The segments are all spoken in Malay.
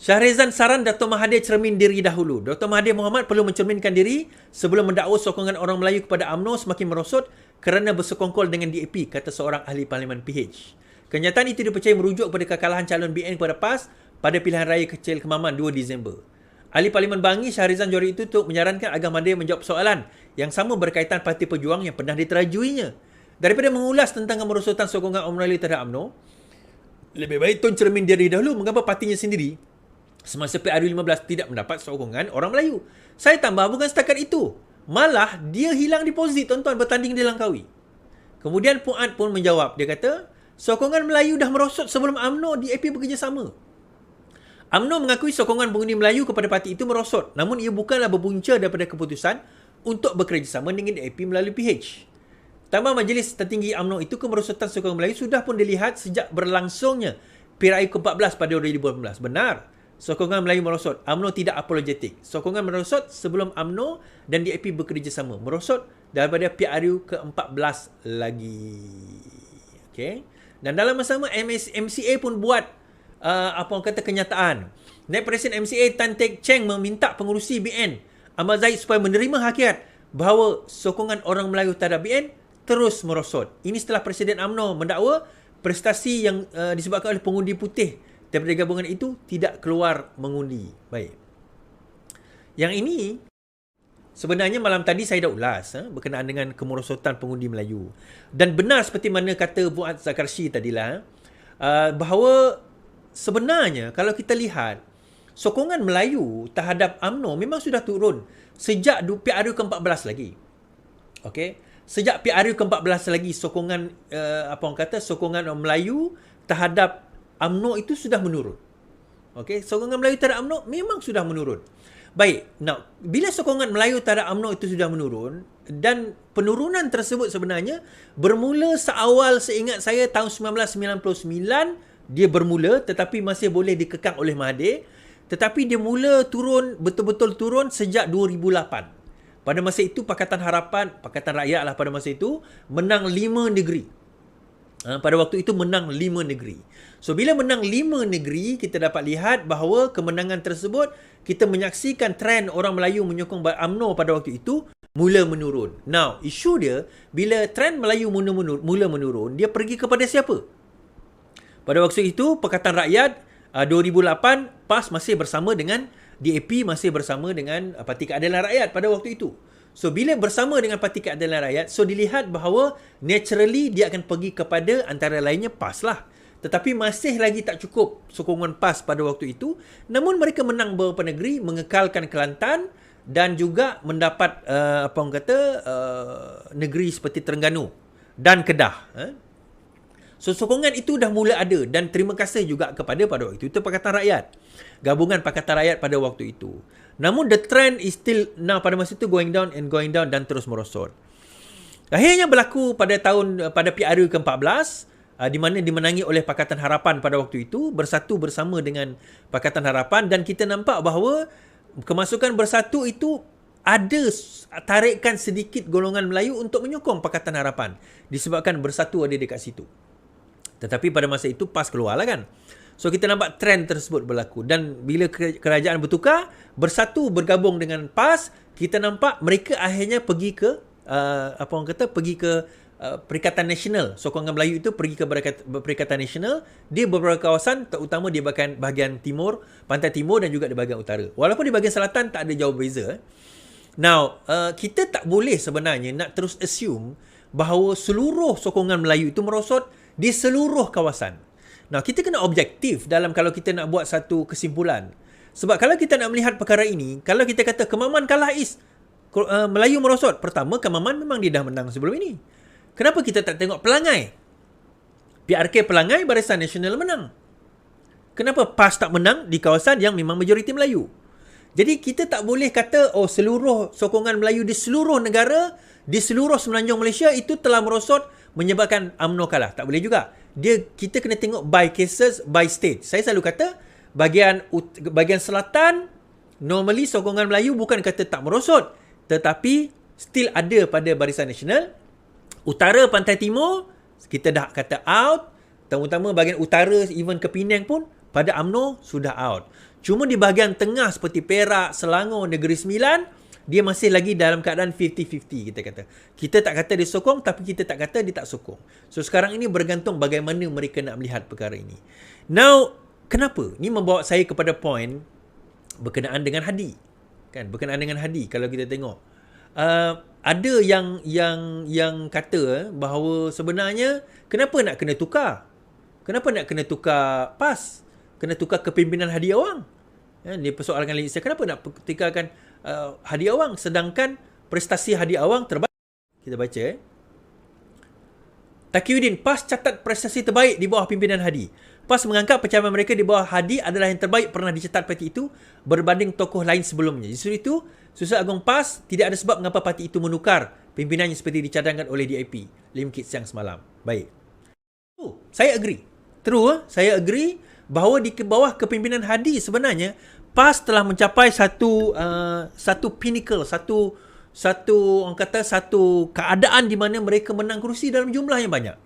Shahrizan saran Dr. Mahathir cermin diri dahulu. Dr. Mahathir Mohamad perlu mencerminkan diri sebelum mendakwa sokongan orang Melayu kepada UMNO semakin merosot kerana bersekongkol dengan DAP, kata seorang ahli Parlimen PH. Kenyataan itu dipercayai merujuk kepada kekalahan calon BN kepada PAS pada pilihan raya kecil Kemaman 2 Disember. Ahli Parlimen Bangi Shahrizan Johari itu untuk menyarankan agar Mahathir menjawab soalan yang sama berkaitan Parti Pejuang yang pernah diterajuinya. Daripada mengulas tentang kemerosotan sokongan orang Melayu terhadap UMNO, lebih baik Tun cermin diri dahulu mengapa partinya sendiri semasa PRU 15 tidak mendapat sokongan orang Melayu. Saya tambah bukan setakat itu. Malah dia hilang deposit tuan-tuan bertanding di Langkawi. Kemudian Puan pun menjawab. Dia kata, sokongan Melayu dah merosot sebelum UMNO DAP bekerjasama. UMNO mengakui sokongan pengundi Melayu kepada parti itu merosot. Namun ia bukanlah berpunca daripada keputusan untuk bekerjasama dengan DAP melalui PH. Tambah Majlis Tertinggi UMNO itu, kemerosotan sokongan Melayu sudah pun dilihat sejak berlangsungnya PRU ke-14 pada 2018. Benar. Sokongan Melayu merosot. UMNO tidak apologetik. Sokongan merosot sebelum UMNO dan DAP bekerjasama. Merosot daripada PRU ke-14 lagi. Okay. Dan dalam masa sama, MCA pun buat kenyataan. Naib Presiden MCA Tan Teck Cheng meminta pengurusi BN Ahmad Zahid supaya menerima hakikat bahawa sokongan orang Melayu terhadap BN terus merosot. Ini setelah Presiden UMNO mendakwa prestasi yang disebabkan oleh pengundi putih daripada gabungan itu tidak keluar mengundi. Baik. Yang ini sebenarnya malam tadi saya dah ulas berkenaan dengan kemerosotan pengundi Melayu. Dan benar seperti mana kata Fuad Zakarshi tadilah, bahawa sebenarnya kalau kita lihat sokongan Melayu terhadap UMNO memang sudah turun sejak PRU ke-14 lagi. Okey. Sejak PRU ke-14 lagi sokongan sokongan Melayu terhadap UMNO itu sudah menurun. Okey, sokongan Melayu terhadap UMNO memang sudah menurun. Baik, now bila sokongan Melayu terhadap UMNO itu sudah menurun dan penurunan tersebut sebenarnya bermula seawal seingat saya tahun 1999 dia bermula tetapi masih boleh dikekang oleh Mahathir, tetapi dia mula turun, betul-betul turun sejak 2008. Pada masa itu Pakatan Rakyat lah pada masa itu menang 5 negeri. Pada waktu itu menang 5 negeri. So bila menang 5 negeri, kita dapat lihat bahawa kemenangan tersebut kita menyaksikan trend orang Melayu menyokong UMNO pada waktu itu mula menurun. Now, isu dia bila trend Melayu mula menurun, dia pergi kepada siapa? Pada waktu itu Pakatan Rakyat 2008 PAS masih bersama dengan DAP, masih bersama dengan Parti Keadilan Rakyat pada waktu itu. So, bila bersama dengan Parti Keadilan Rakyat, so dilihat bahawa naturally dia akan pergi kepada antara lainnya PAS lah. Tetapi masih lagi tak cukup sokongan PAS pada waktu itu. Namun mereka menang beberapa negeri, mengekalkan Kelantan dan juga mendapat negeri seperti Terengganu dan Kedah. So, sokongan itu dah mula ada dan terima kasih juga kepada pada waktu itu Pakatan Rakyat. Gabungan Pakatan Rakyat pada waktu itu. Namun the trend is still now pada masa itu going down dan terus merosot. Akhirnya berlaku pada PRU ke-14 di mana dimenangi oleh Pakatan Harapan pada waktu itu, bersatu bersama dengan Pakatan Harapan dan kita nampak bahawa kemasukan bersatu itu ada tarikan sedikit golongan Melayu untuk menyokong Pakatan Harapan disebabkan bersatu ada dekat situ. Tetapi pada masa itu PAS keluarlah kan. So kita nampak trend tersebut berlaku dan bila kerajaan bertukar, bersatu bergabung dengan PAS, kita nampak mereka akhirnya pergi ke Perikatan Nasional. Sokongan Melayu itu pergi ke Perikatan Nasional di beberapa kawasan, terutama di bahagian timur, pantai timur dan juga di bahagian utara. Walaupun di bahagian selatan tak ada jauh beza. Now, kita tak boleh sebenarnya nak terus assume bahawa seluruh sokongan Melayu itu merosot di seluruh kawasan. Nah, kita kena objektif dalam kalau kita nak buat satu kesimpulan. Sebab kalau kita nak melihat perkara ini, kalau kita kata Kemaman kalah Melayu merosot. Pertama, Kemaman memang dia dah menang sebelum ini. Kenapa kita tak tengok Pelangai? PRK Pelangai Barisan Nasional menang. Kenapa PAS tak menang di kawasan yang memang majoriti Melayu? Jadi kita tak boleh kata seluruh sokongan Melayu di seluruh negara, di seluruh semenanjung Malaysia itu telah merosot menyebabkan UMNO kalah. Tak boleh juga. Kita kena tengok by cases, by state. Saya selalu kata bahagian selatan normally sokongan Melayu bukan kata tak merosot, tetapi still ada pada Barisan Nasional. Utara pantai timur kita dah kata out, terutama bahagian utara even ke Penang pun pada UMNO sudah out. Cuma di bahagian tengah seperti Perak, Selangor, Negeri Sembilan, dia masih lagi dalam keadaan 50-50 kita kata. Kita tak kata dia sokong, tapi kita tak kata dia tak sokong. So sekarang ini bergantung bagaimana mereka nak melihat perkara ini. Now, kenapa? Ini membawa saya kepada poin berkenaan dengan Hadi. Kan, berkenaan dengan Hadi kalau kita tengok. Ada yang kata bahawa sebenarnya kenapa nak kena tukar? Kenapa nak kena tukar PAS? Kena tukar kepimpinan Hadi Awang? Dia persoalkan lagi, kenapa nak tukarkan Hadi Awang sedangkan prestasi Hadi Awang terbaik? Kita baca Taqiyuddin, PAS catat prestasi terbaik di bawah pimpinan Hadi. PAS menganggap pencapaian mereka di bawah Hadi adalah yang terbaik pernah dicatat parti itu berbanding tokoh lain sebelumnya. Justru itu, Sultan Agong PAS tidak ada sebab mengapa parti itu menukar pimpinannya seperti dicadangkan oleh DIP. Lim Kit Siang semalam. Baik. Saya agree. Saya agree bahawa di bawah kepimpinan Hadi sebenarnya PAS telah mencapai satu pinnacle, satu orang kata satu keadaan di mana mereka menang kerusi dalam jumlah yang banyak.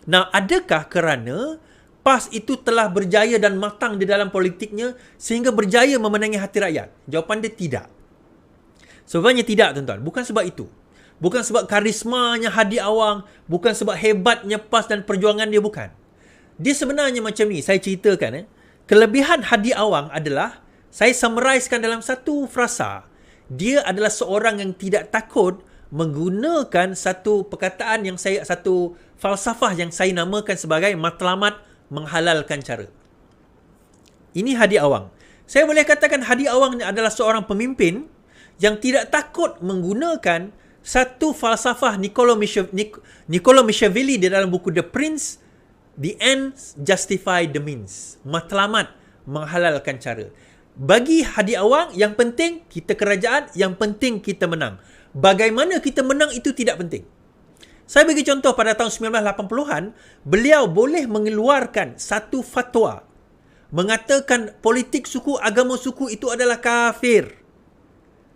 Nah, adakah kerana PAS itu telah berjaya dan matang di dalam politiknya sehingga berjaya memenangi hati rakyat? Jawapan dia tidak. Sebenarnya tidak, tuan-tuan. Bukan sebab itu. Bukan sebab karismanya Hadi Awang, bukan sebab hebatnya PAS dan perjuangan dia, bukan. Dia sebenarnya macam ni, saya ceritakan. Kelebihan Hadi Awang adalah, saya summarizekan dalam satu frasa. Dia adalah seorang yang tidak takut menggunakan satu perkataan yang satu falsafah yang saya namakan sebagai matlamat menghalalkan cara. Ini Hadi Awang. Saya boleh katakan Hadi Awang adalah seorang pemimpin yang tidak takut menggunakan satu falsafah Niccolo Machiavelli di dalam buku The Prince, The Ends Justify the Means. Matlamat menghalalkan cara. Bagi Hadi Awang, yang penting kita kerajaan, yang penting kita menang. Bagaimana kita menang itu tidak penting. Saya bagi contoh pada tahun 1980-an, beliau boleh mengeluarkan satu fatwa mengatakan politik suku, agama suku itu adalah kafir.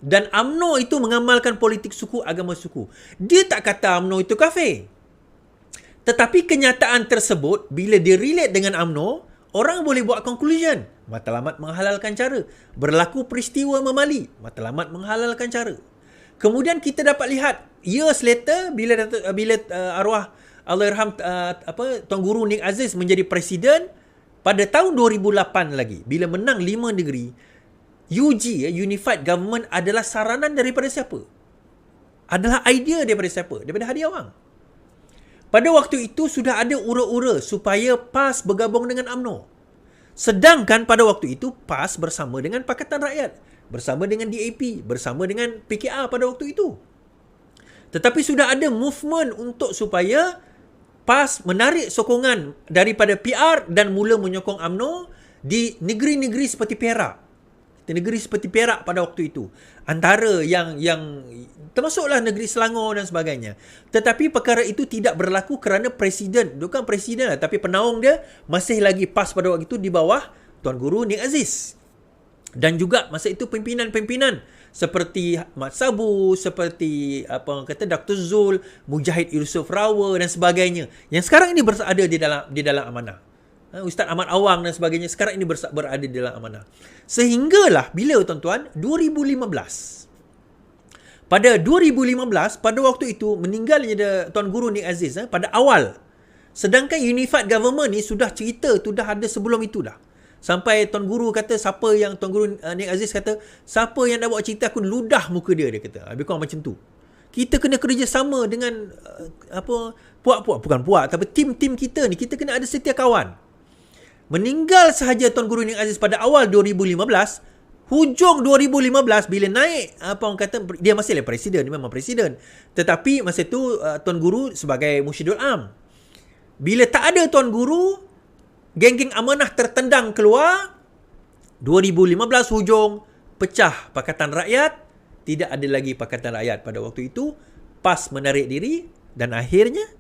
Dan UMNO itu mengamalkan politik suku, agama suku. Dia tak kata UMNO itu kafir. Tetapi kenyataan tersebut, bila dia relate dengan UMNO, orang boleh buat conclusion. Matlamat menghalalkan cara. Berlaku peristiwa memali. Matlamat menghalalkan cara. Kemudian kita dapat lihat, years later, bila arwah Allahyarham Tuan Guru Nik Aziz menjadi presiden, pada tahun 2008 lagi, bila menang 5 negeri, UG, Unified Government, adalah saranan daripada siapa? Adalah idea daripada siapa? Daripada Hadi Awang. Pada waktu itu sudah ada ura-ura supaya PAS bergabung dengan UMNO. Sedangkan pada waktu itu PAS bersama dengan Pakatan Rakyat, bersama dengan DAP, bersama dengan PKR pada waktu itu. Tetapi sudah ada movement untuk supaya PAS menarik sokongan daripada PR dan mula menyokong UMNO di negeri-negeri seperti Perak. Negeri seperti Perak pada waktu itu. Antara yang termasuklah negeri Selangor dan sebagainya. Tetapi perkara itu tidak berlaku kerana presiden, bukan presiden lah, tapi penaung dia masih lagi PAS pada waktu itu di bawah Tuan Guru Nik Aziz. Dan juga masa itu pimpinan-pimpinan seperti Mat Sabu, seperti orang kata Dr. Zul, Mujahid Yusof Rawa dan sebagainya. Yang sekarang ini berada di dalam amanah. Ustaz Ahmad Awang dan sebagainya sekarang ini berada di dalam amanah. Sehinggalah bila tuan-tuan 2015. Pada 2015, pada waktu itu meninggalnya Tuan Guru Nik Aziz pada awal. Sedangkan Unified Government ni sudah cerita, sudah ada sebelum itu dah. Sampai Tuan Guru kata Tuan Guru Nik Aziz kata, siapa yang dah buat cerita aku ludah muka dia kata. Lebih kurang macam tu. Kita kena kerjasama dengan bukan puak, tapi tim-tim kita ni, kita kena ada setia kawan. Meninggal sahaja Tuan Guru Nik Aziz pada awal 2015, hujung 2015 bila naik orang kata dia masih presiden, dia memang presiden. Tetapi masa itu Tuan Guru sebagai Mursyidul Am. Bila tak ada Tuan Guru, geng-geng amanah tertendang keluar. 2015 hujung, pecah Pakatan Rakyat, tidak ada lagi Pakatan Rakyat pada waktu itu. PAS menarik diri dan akhirnya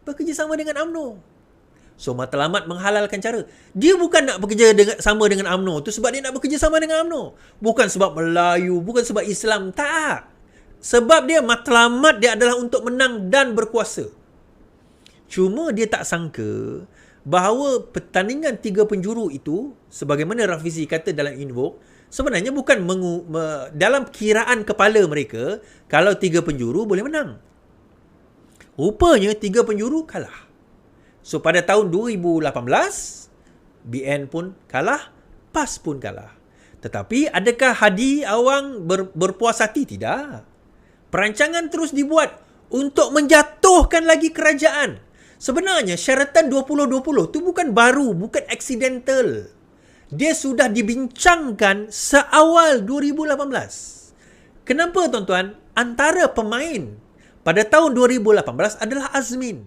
bekerjasama dengan UMNO. So, matlamat menghalalkan cara. Dia bukan nak bekerja sama dengan UMNO. Itu sebab dia nak bekerja sama dengan UMNO. Bukan sebab Melayu, bukan sebab Islam. Tak. Sebab dia matlamat dia adalah untuk menang dan berkuasa. Cuma dia tak sangka bahawa pertandingan 3 penjuru itu, sebagaimana Rafizi kata dalam Invoke, sebenarnya bukan dalam kiraan kepala mereka, kalau 3 penjuru boleh menang. Rupanya 3 penjuru kalah. So pada tahun 2018, BN pun kalah, PAS pun kalah. Tetapi adakah Hadi Awang berpuas hati? Tidak. Perancangan terus dibuat untuk menjatuhkan lagi kerajaan. Sebenarnya syaratan 2020 tu bukan baru, bukan accidental. Dia sudah dibincangkan seawal 2018. Kenapa tuan-tuan? Antara pemain pada tahun 2018 adalah Azmin.